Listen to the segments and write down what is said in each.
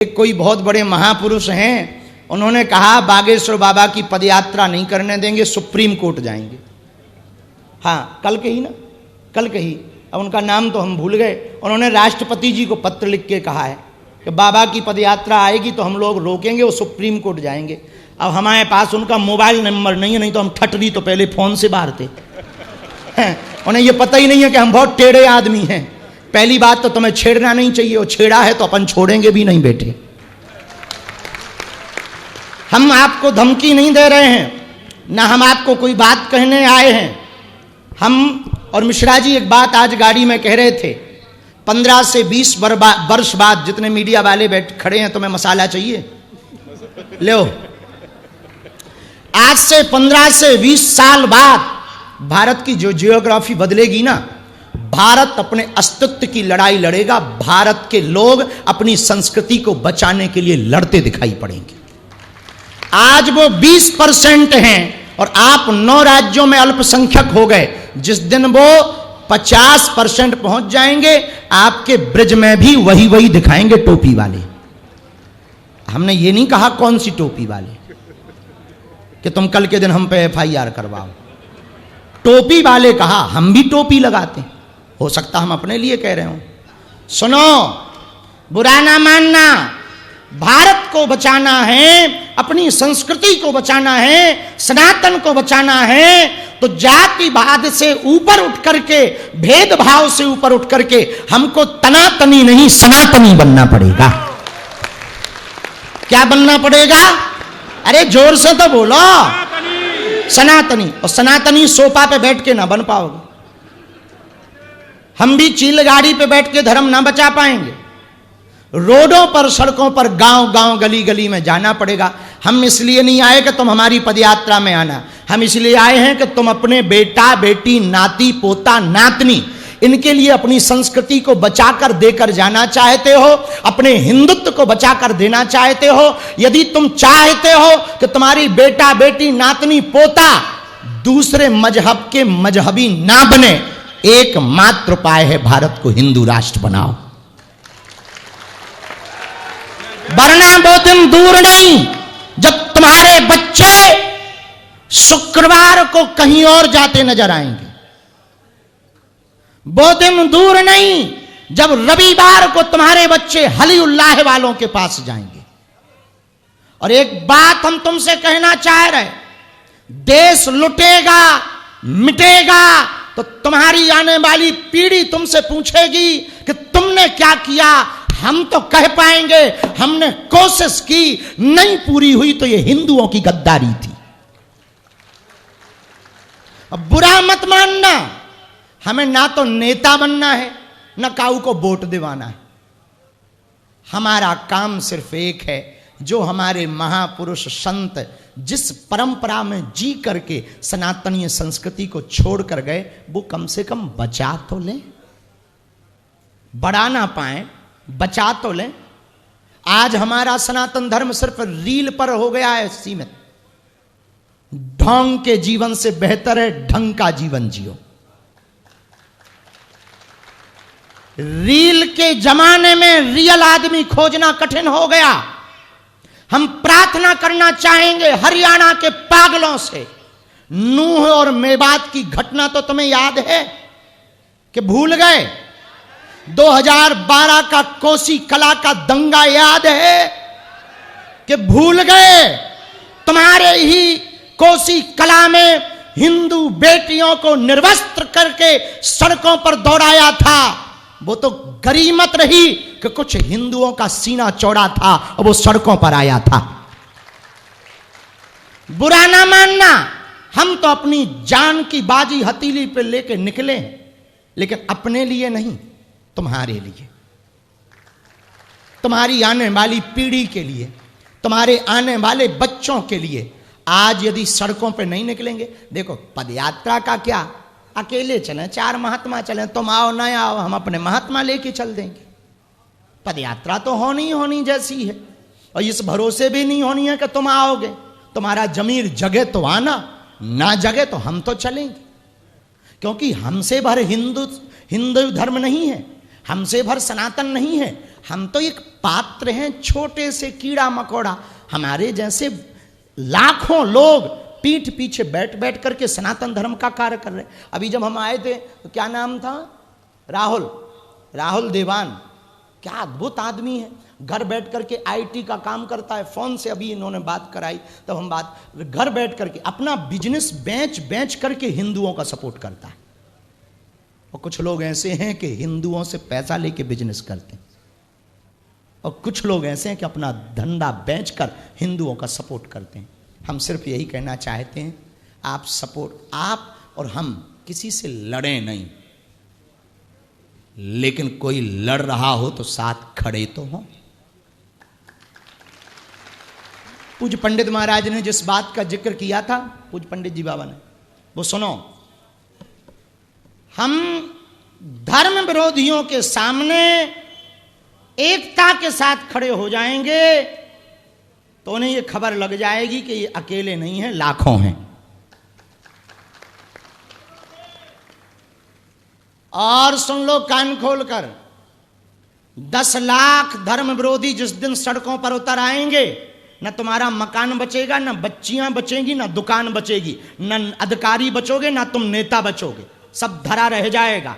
कोई बहुत बड़े महापुरुष हैं, उन्होंने कहा बागेश्वर बाबा की पदयात्रा नहीं करने देंगे, सुप्रीम कोर्ट जाएंगे। हाँ, कल कही ना, कल कही, अब उनका नाम तो हम भूल गए। उन्होंने राष्ट्रपति जी को पत्र लिख के कहा है कि बाबा की पदयात्रा आएगी तो हम लोग रोकेंगे, वो सुप्रीम कोर्ट जाएंगे। अब हमारे पास उनका मोबाइल नंबर नहीं है, नहीं तो हम ठटरी तो पहले फोन से मारते। उन्हें ये पता ही नहीं है कि हम बहुत टेढ़े आदमी हैं। पहली बात तो तुम्हें छेड़ना नहीं चाहिए, और छेड़ा है तो अपन छोड़ेंगे भी नहीं बेटे। हम आपको धमकी नहीं दे रहे हैं, ना हम आपको कोई बात कहने आए हैं। हम और मिश्रा जी एक बात आज गाड़ी में कह रहे थे, 15 से 20 वर्ष बाद जितने मीडिया वाले बैठ खड़े हैं, तुम्हें मसाला चाहिए लो। आज से 15 से 20 साल बाद भारत की जो जियोग्राफी बदलेगी ना, भारत अपने अस्तित्व की लड़ाई लड़ेगा। भारत के लोग अपनी संस्कृति को बचाने के लिए लड़ते दिखाई पड़ेंगे। आज वो 20% हैं और आप 9 राज्यों में अल्पसंख्यक हो गए। जिस दिन वो 50% पहुंच जाएंगे, आपके ब्रिज में भी वही दिखाएंगे टोपी वाले। हमने ये नहीं कहा कौन सी टोपी वाले कि तुम कल के दिन हम पे FIR करवाओ। टोपी वाले कहा, हम भी टोपी लगाते हैं। हो सकता हम अपने लिए कह रहे हो। सुनो, बुरा ना मानना, भारत को बचाना है, अपनी संस्कृति को बचाना है, सनातन को बचाना है, तो जातिवाद से ऊपर उठ करके, भेदभाव से ऊपर उठ करके हमको तनातनी नहीं सनातनी बनना पड़ेगा। क्या बनना पड़ेगा? अरे जोर से तो बोलो, सनातनी। और सनातनी सोफा पे बैठ के ना बन पाओगे। हम भी चील गाड़ी पे बैठ के धर्म ना बचा पाएंगे। रोडों पर, सड़कों पर, गांव गांव, गली गली में जाना पड़ेगा। हम इसलिए नहीं आए कि तुम हमारी पदयात्रा में आना, हम इसलिए आए हैं कि तुम अपने बेटा बेटी, नाती पोता, नातनी, इनके लिए अपनी संस्कृति को बचाकर देकर जाना चाहते हो, अपने हिंदुत्व को बचाकर देना चाहते हो। यदि तुम चाहते हो कि तुम्हारी बेटा बेटी, नातनी पोता दूसरे मजहब के मजहबी ना बने, एकमात्र उपाय है भारत को हिंदू राष्ट्र बनाओ। वरना वो दिन दूर नहीं जब तुम्हारे बच्चे शुक्रवार को कहीं और जाते नजर आएंगे। वो दिन दूर नहीं जब रविवार को तुम्हारे बच्चे हली उल्लाह वालों के पास जाएंगे। और एक बात हम तुमसे कहना चाह रहे, देश लुटेगा, मिटेगा तो तुम्हारी आने वाली पीढ़ी तुमसे पूछेगी कि तुमने क्या किया। हम तो कह पाएंगे हमने कोशिश की, नहीं पूरी हुई तो ये हिंदुओं की गद्दारी थी। अब बुरा मत मानना, हमें ना तो नेता बनना है, ना काऊ को वोट दिवाना है। हमारा काम सिर्फ एक है, जो हमारे महापुरुष संत जिस परंपरा में जी करके सनातनीय संस्कृति को छोड़ कर गए, वो कम से कम बचा तो लें। बढ़ा ना पाए, बचा तो लें। आज हमारा सनातन धर्म सिर्फ रील पर हो गया है सीमित। ढोंग के जीवन से बेहतर है ढंग का जीवन जियो। रील के जमाने में रियल आदमी खोजना कठिन हो गया। हम प्रार्थना करना चाहेंगे हरियाणा के पागलों से। नूह और मेवात की घटना तो तुम्हें याद है कि भूल गए? 2012 का कोसी कला का दंगा याद है कि भूल गए? तुम्हारे ही कोसी कला में हिंदू बेटियों को निर्वस्त्र करके सड़कों पर दौड़ाया था। वो तो गरीमत रही कि कुछ हिंदुओं का सीना चौड़ा था और वो सड़कों पर आया था। बुरा ना मानना, हम तो अपनी जान की बाजी हथेली पे लेके निकले, लेकिन अपने लिए नहीं, तुम्हारे लिए, तुम्हारी आने वाली पीढ़ी के लिए, तुम्हारे आने वाले बच्चों के लिए। आज यदि सड़कों पे नहीं निकलेंगे, देखो पदयात्रा का क्या, अकेले चलें, 4 महात्मा चलें, तुम आओ ना आओ, हम अपने महात्मा लेके चल देंगे। पदयात्रा तो होनी जैसी है, और इस भरोसे भी नहीं होनी है कि तुम आओगे। तुम्हारा जमीर जगे तो आना, ना जगे तो हम तो चलेंगे। क्योंकि हमसे भर हिंदू धर्म नहीं है, हमसे भर सनातन नहीं है। हम तो एक पात्र हैं, छोटे से कीड़ा मकोड़ा। हमारे जैसे लाखों लोग पीठ पीछे बैठ बैठ करके सनातन धर्म का कार्य कर रहे। अभी जब हम आए थे तो क्या नाम था, राहुल देवान, क्या अद्भुत आदमी है, घर बैठ करके आईटी का काम करता है। फोन से अभी इन्होंने बात कराई, तब हम बात, घर बैठ करके अपना बिजनेस बेच करके हिंदुओं का सपोर्ट करता है। और कुछ लोग ऐसे हैं कि हिंदुओं से पैसा लेके बिजनेस करते हैं, और कुछ लोग ऐसे हैं कि अपना धंधा बेचकर हिंदुओं का सपोर्ट करते हैं। हम सिर्फ यही कहना चाहते हैं, आप और हम किसी से लड़े नहीं, लेकिन कोई लड़ रहा हो तो साथ खड़े तो हो। पूज्य पंडित महाराज ने जिस बात का जिक्र किया था, पूज्य पंडित जी बाबा ने, वो सुनो। हम धर्म विरोधियों के सामने एकता के साथ खड़े हो जाएंगे तो उन्हें ये खबर लग जाएगी कि ये अकेले नहीं हैं, लाखों हैं। और सुन लो कान खोलकर, 10 लाख धर्म विरोधी जिस दिन सड़कों पर उतर आएंगे, न तुम्हारा मकान बचेगा, न बच्चियां बचेंगी, न दुकान बचेगी, न अधिकारी बचोगे, न तुम नेता बचोगे, सब धरा रह जाएगा।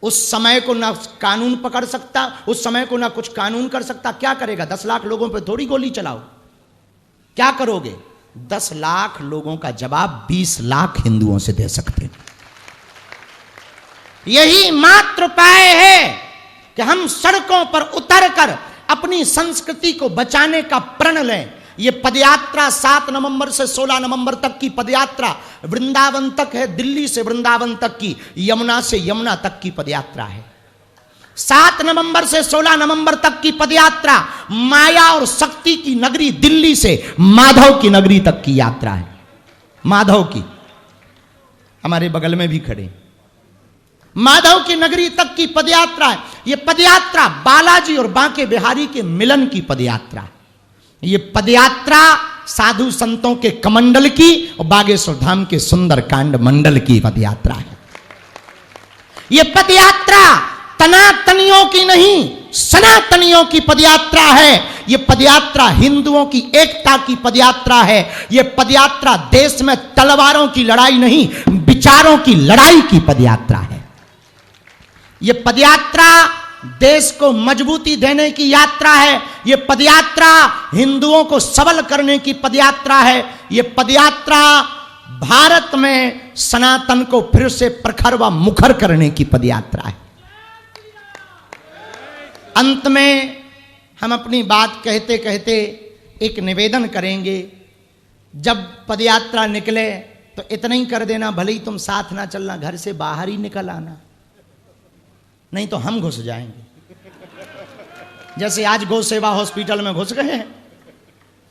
उस समय को ना कानून पकड़ सकता, उस समय को ना कुछ कानून कर सकता। क्या करेगा? 10 लाख लोगों पे थोड़ी गोली चलाओ, क्या करोगे? 10 लाख लोगों का जवाब 20 लाख हिंदुओं से दे सकते हैं। यही मात्र उपाय है कि हम सड़कों पर उतरकर अपनी संस्कृति को बचाने का प्रण लें। ये पदयात्रा 7 नवंबर से 16 नवंबर तक की पदयात्रा वृंदावन तक है, दिल्ली से वृंदावन तक की, यमुना से यमुना तक की पदयात्रा है। 7 नवंबर से 16 नवंबर तक की पदयात्रा माया और शक्ति की नगरी दिल्ली से माधव की नगरी तक की यात्रा है। माधव की, हमारे बगल में भी खड़े, माधव की नगरी तक की पदयात्रा है। यह पदयात्रा बालाजी और बांके बिहारी के मिलन की पदयात्रा है। ये पदयात्रा साधु संतों के कमंडल की और बागेश्वर धाम के सुंदर कांड मंडल की पदयात्रा है। ये पदयात्रा तनातनियों की नहीं, सनातनियों की पदयात्रा है। ये पदयात्रा हिंदुओं की एकता की पदयात्रा है। ये पदयात्रा देश में तलवारों की लड़ाई नहीं, विचारों की लड़ाई की पदयात्रा है। ये पदयात्रा देश को मजबूती देने की यात्रा है। ये पदयात्रा हिंदुओं को सबल करने की पदयात्रा है। ये पदयात्रा भारत में सनातन को फिर से प्रखर व मुखर करने की पदयात्रा है। अंत में हम अपनी बात कहते कहते एक निवेदन करेंगे। जब पदयात्रा निकले तो इतना ही कर देना, भले ही तुम साथ ना चलना, घर से बाहर ही निकल आना, नहीं तो हम घुस जाएंगे। जैसे आज गौ सेवा हॉस्पिटल में घुस गए हैं,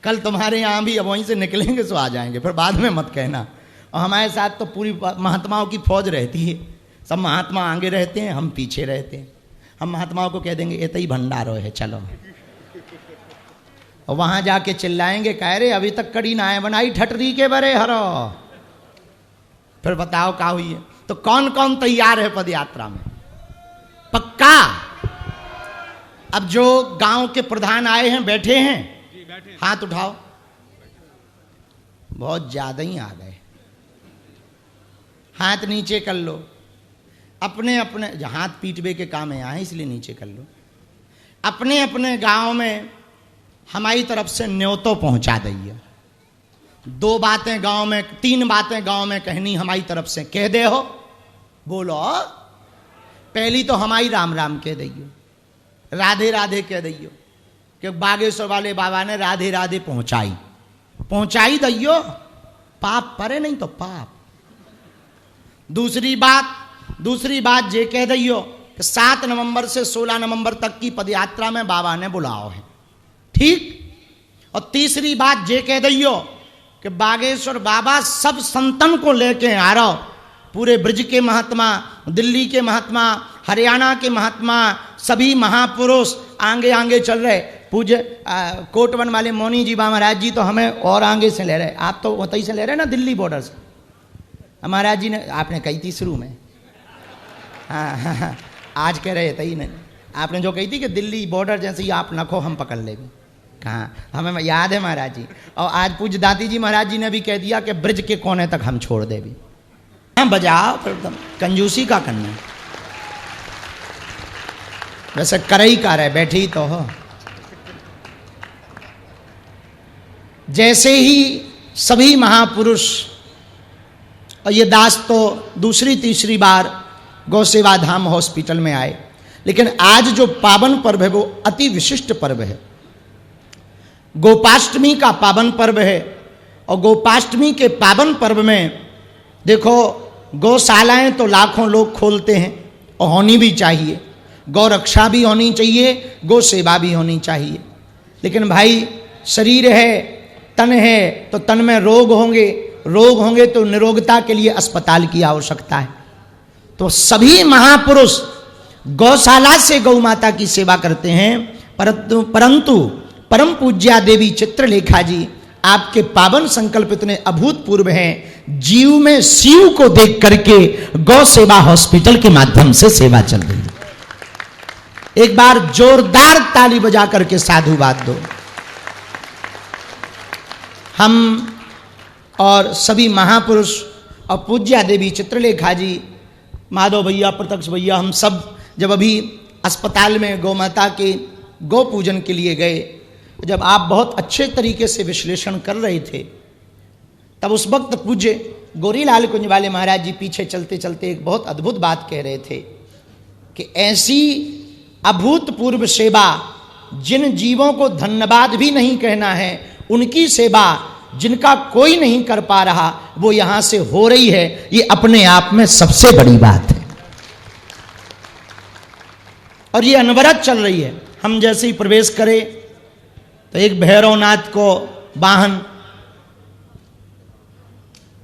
कल तुम्हारे यहां भी अब वहीं से निकलेंगे तो आ जाएंगे, फिर बाद में मत कहना। और हमारे साथ तो पूरी महात्माओं की फौज रहती है, सब महात्मा आगे रहते हैं, हम पीछे रहते हैं। हम महात्माओं को कह देंगे इतना ही भंडारो है, चलो, और वहां जाके चिल्लाएंगे, कह रहे अभी तक कड़ी ना है बनाई ठटरी के बरे हरो। फिर बताओ क्या हुई है? तो कौन कौन तैयार है पदयात्रा में? पक्का? अब जो गांव के प्रधान आए हैं, बैठे हैं, हाथ उठाओ। बहुत ज्यादा ही आ गए, हाथ नीचे कर लो। अपने अपने हाथ पीटवे के काम है इसलिए नीचे कर लो। अपने अपने गांव में हमारी तरफ से न्योतो पहुंचा दइए। 2 बातें गांव में, 3 बातें गांव में कहनी हमारी तरफ से, कह दे हो, बोलो। पहली तो हमारी राम राम कह दइयो, राधे राधे कह दइयो, कि बागेश्वर वाले बाबा ने राधे राधे पहुंचाई दइयो, पाप परे नहीं तो पाप। दूसरी बात ये कह दइयो कि 7 नवंबर से 16 नवंबर तक की पदयात्रा में बाबा ने बुलाओ है, ठीक। और तीसरी बात ये कह दइयो कि बागेश्वर बाबा सब संतन को लेके आ रहा हो, पूरे ब्रज के महात्मा, दिल्ली के महात्मा, हरियाणा के महात्मा, सभी महापुरुष आगे आगे चल रहे। पूज्य कोटवन वाले मौनी जी महाराज जी तो हमें और आगे से ले रहे, आप तो वहीं से ले रहे ना, दिल्ली बॉर्डर से। महाराज जी ने, आपने कही थी शुरू में, हाँ, आज कह रहे थे ही नहीं, आपने जो कही थी कि दिल्ली बॉर्डर जैसे ही आप नखो हम पकड़ लेंगे, कहाँ, हमें याद है महाराज जी। और आज पूज्य दाती जी महाराज जी ने भी कह दिया कि ब्रिज के कोने तक हम छोड़ दे भी। हाँ बजाओ, फिर कंजूसी का करना है। वैसे कर ही का रहे, बैठे ही तो हो। जैसे ही सभी महापुरुष, और ये दास तो दूसरी तीसरी बार गौ सेवा धाम हॉस्पिटल में आए, लेकिन आज जो पावन पर्व है वो अति विशिष्ट पर्व है। गोपाष्टमी का पावन पर्व है, और गोपाष्टमी के पावन पर्व में देखो गौशालाएं तो लाखों लोग खोलते हैं और होनी भी चाहिए, गौ रक्षा भी होनी चाहिए, गौ सेवा भी होनी चाहिए। लेकिन भाई शरीर है, तन है, तो तन में रोग होंगे, रोग होंगे तो निरोगता के लिए अस्पताल की आवश्यकता है। तो सभी महापुरुष गौशाला से गौ माता की सेवा करते हैं, परंतु परम पूज्या देवी चित्रलेखा जी आपके पावन संकल्प इतने अभूतपूर्व हैं, जीव में शिव को देख करके गौ सेवा हॉस्पिटल के माध्यम से सेवा चल रही है। एक बार जोरदार ताली बजा करके साधुवाद दो। हम और सभी महापुरुष और पूज्या देवी चित्रलेखा जी, माधव भैया, प्रत्यक्ष भैया, हम सब जब अभी अस्पताल में गौ माता के गौ पूजन के लिए गए, जब आप बहुत अच्छे तरीके से विश्लेषण कर रहे थे, तब उस वक्त पूज्य गोरीलाल कुंज वाले महाराज जी पीछे चलते चलते एक बहुत अद्भुत बात कह रहे थे कि ऐसी अभूतपूर्व सेवा जिन जीवों को धन्यवाद भी नहीं कहना है, उनकी सेवा जिनका कोई नहीं कर पा रहा, वो यहां से हो रही है, ये अपने आप में सबसे बड़ी बात है। और ये अनवरत चल रही है। हम जैसे ही प्रवेश करें तो एक भैरवनाथ को वाहन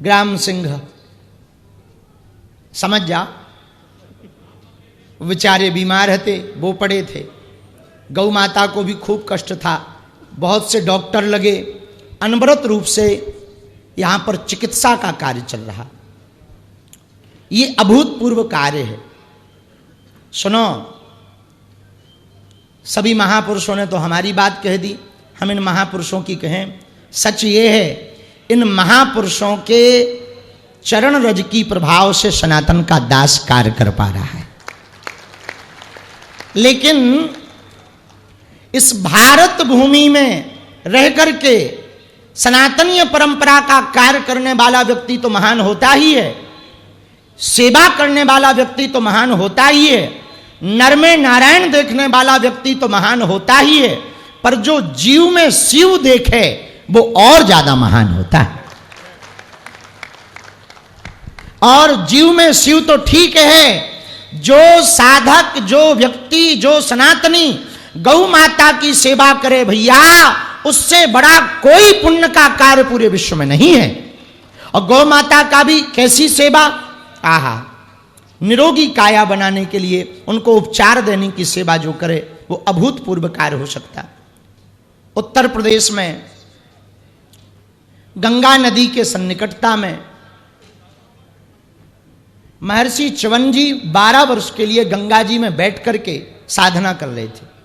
ग्राम सिंह, समझ जा, बेचारे बीमार थे, वो पड़े थे। गौ माता को भी खूब कष्ट था, बहुत से डॉक्टर लगे, अनवरत रूप से यहां पर चिकित्सा का कार्य चल रहा। ये अभूतपूर्व कार्य है। सुनो, सभी महापुरुषों ने तो हमारी बात कह दी, हम इन महापुरुषों की कहें। सच ये है, इन महापुरुषों के चरण रज की प्रभाव से सनातन का दास कार्य कर पा रहा है। लेकिन इस भारत भूमि में रह करके सनातनीय परंपरा का कार्य करने वाला व्यक्ति तो महान होता ही है, सेवा करने वाला व्यक्ति तो महान होता ही है, नर में नारायण देखने वाला व्यक्ति तो महान होता ही है, पर जो जीव में शिव देखे वो और ज्यादा महान होता है। और जीव में शिव तो ठीक है, जो साधक, जो व्यक्ति, जो सनातनी गौ माता की सेवा करे भैया, उससे बड़ा कोई पुण्य का कार्य पूरे विश्व में नहीं है। और गौ माता का भी कैसी सेवा, आहा, निरोगी काया बनाने के लिए उनको उपचार देने की सेवा जो करे वो अभूतपूर्व कार्य हो सकता है। उत्तर प्रदेश में गंगा नदी के सन्निकटता में महर्षि च्यवन जी 12 वर्ष के लिए गंगा जी में बैठ करके साधना कर रहे थे।